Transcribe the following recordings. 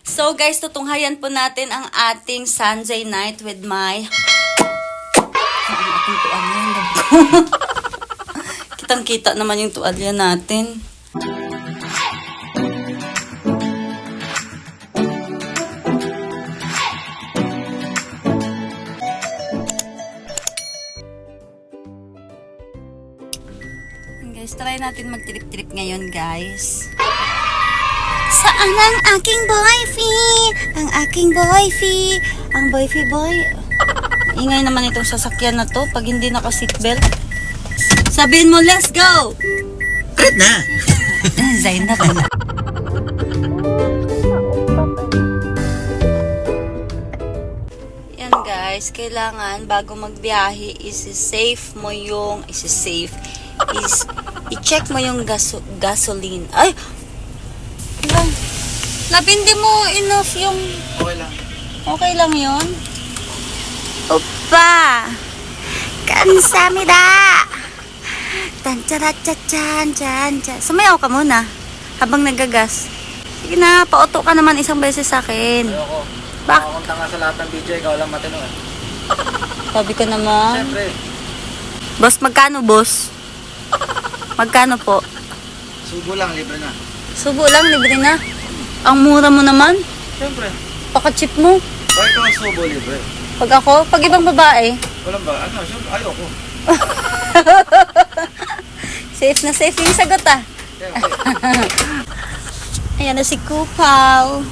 So guys, tutunghayan po natin ang ating Sunday night with my... Ang ating tuwalya, love ko. Kitang-kita naman yung tuwalya natin. Guys, try natin mag-trip-trip ngayon, guys. Saan ang aking boyfie? Ang aking boyfie. Ang boyfie boy. Ingay naman itong sasakyan na to pag hindi naka-seatbelt. Sabihin mo, let's go! Red na! Zayn na ka na. Yan guys, kailangan bago magbiyahe is-safe mo yung... i-check mo yung gasoline. Ay! Labi, hindi mo enough yung... Okay lang. Okay lang yun? Opa! Kansamida! Tan-tara-tsa-tsan-tsan-tsan. Sumayaw ka muna habang nagagas. Sige na, pauto ka naman isang beses sa akin. Ayoko. Bak? Makakunta nga sa lahat ng video, ikaw lang matino eh. Sabi ka naman. Siyempre, Boss, magkano boss? Magkano po? subo lang, libre na. Subo lang, libre na. Ang mura mo naman. Siyempre. Paka-cheap mo. Bakit ikaw ang subo, libre? Pag ako, pag ibang babae. Walang ba? Ano, siyempre, ayoko. Safe na safe yung sagot ah. Siyempre. Ayan na si Kupal.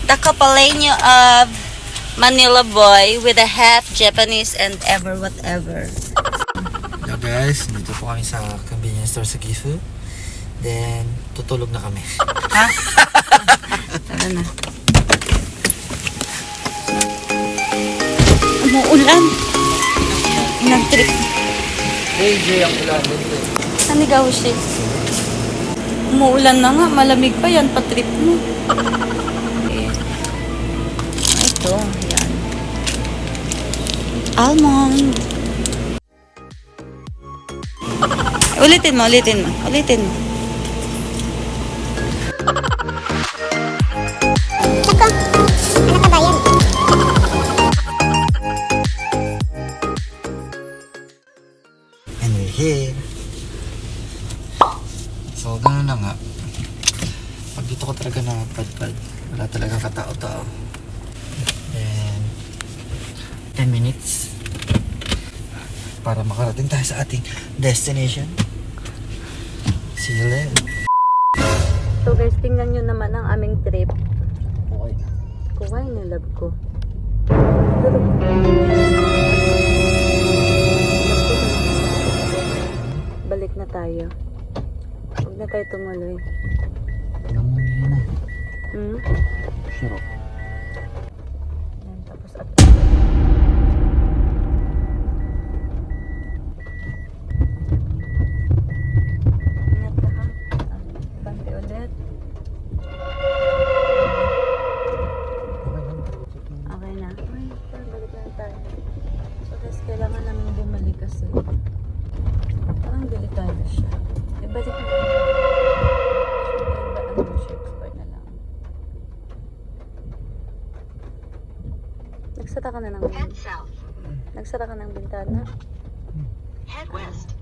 The Kapaleño of Manila boy with a half Japanese and ever whatever. Hello guys, dito po kami sa convenience store sa Gifu. Then, tutulog na kami. Ha? Tara na. Umuulan. Nag-trip. AJ ang ulan dito. Nanigaw siya. Umuulan na nga. Malamig pa yan. Pa-trip mo. Okay. Ito. Yan. Almond. Ulitin mo. Ulitin mo. Ulitin mo. Anak ka ba yan? And we're here. So, gano'n na nga. Pag dito ko talaga napadpad, wala talaga katao-tao. And 10 minutes para makarating tayo sa ating destination. See you later. So guys, tingnan nyo naman ang aming trip. Okay. Kuway na love ko. Balik na tayo. Huwag na tayo tumuloy. Namumili na. Hmm? Sure. Yan, tapos at... Ingat ka ha. Bante ulit. Okay na. Ay, balik na tayo. So guys, kailangan namin bumalik kasi parang delikado siya. Ibalik na tayo. Ano mo siya, export na lang. Nagsara ka na ng... Head south. Nagsara ka ng bintana. Head west.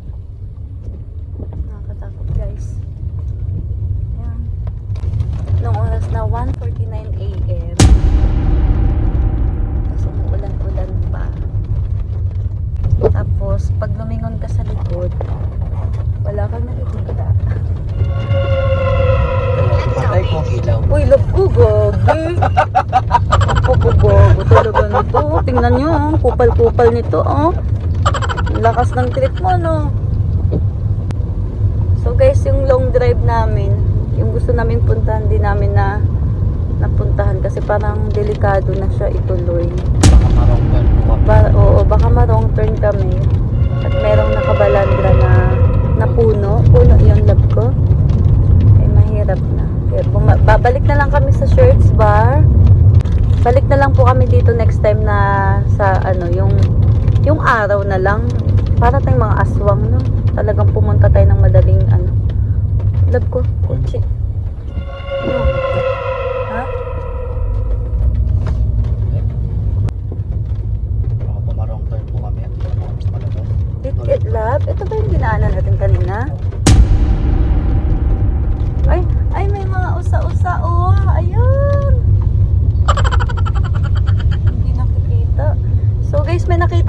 Nakakatakot guys. Ayan. Nung oras na 1:49 AM. Tapos umuulan-ulan pa. Tapos pag lumingon ka sa likod, wala kang nakikita. Patay kong ilaw. Uy, love ko, gogi. Ako, gogo talaga nito. Tingnan nyo, oh. Kupal-kupal nito, oh. Ang lakas ng trip mo, no? So, guys, yung long drive namin, yung gusto namin puntahan, di namin na napuntahan kasi parang delikado na siya ituloy. Baka maronggan po kami. Oo, baka ma-wrong turn kami. At merong nakabalandra na puno. Puno yung love ko. Eh, mahirap na. Kaya babalik na lang kami sa Shirts Bar. Balik na lang po kami dito next time na sa ano, yung araw na lang. Para tayong mga aswang, no? Talagang pumunta tayo ng madaling ano. Love ko, kotse. No. Ha?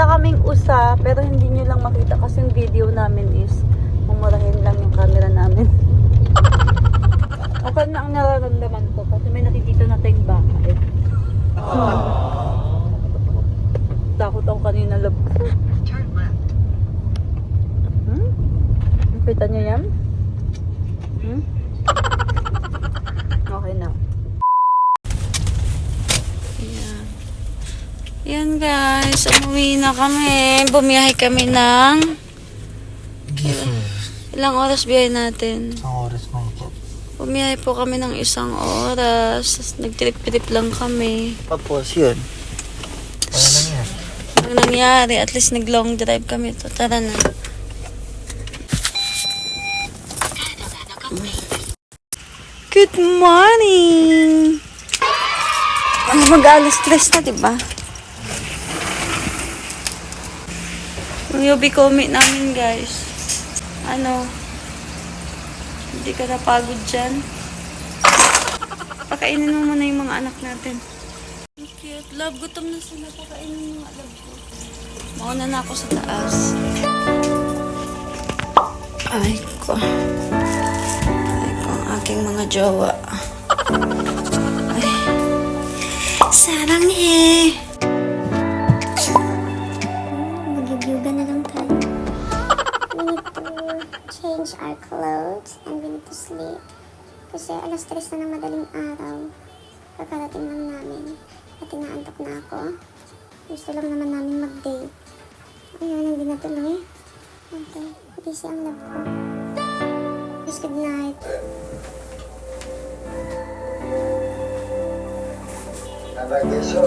Pumunta kaming USA, pero hindi nyo lang makita kasi yung video namin is mumurahin lang yung camera namin. Okay na ang nararamdaman ko kasi may nakikita na tayong baka eh. Takot ako kanina lab. Turn left. Nakita nyo yan? Okay na. Ayan. Yan guys, umuwi na kami. Bumiyahe kami ng... Ilang oras biyahe natin? Isang oras mo po. Bumiyahe po kami ng 1 oras. Tapos nagtrip-trip lang kami. Tapos yun. Wala lang yan. Ang nangyari, at least nag-long drive kami. To, tara na. Good morning! Mag-alas 3 na, diba? Yung Yubikomi namin, guys. Ano? Hindi ka napagod dyan? Pakainin mo muna yung mga anak natin. Ang cute. Love, gutom na sila. Pakainin mo nga, love ko. Mauna na ako sa taas. Ay ko. Ay ko, ang aking mga jowa. Ay. Sarang eh. Mag-yuga na lang tayo. We need to change our clothes and we need to sleep. Kasi alas 3 na ng madaling araw. Kakarating lang namin. At inaantok na ako. Gusto lang naman namin mag-date. Ayun, hindi na tuloy. Okay, busy ang love ko. Please, good night. Like this, so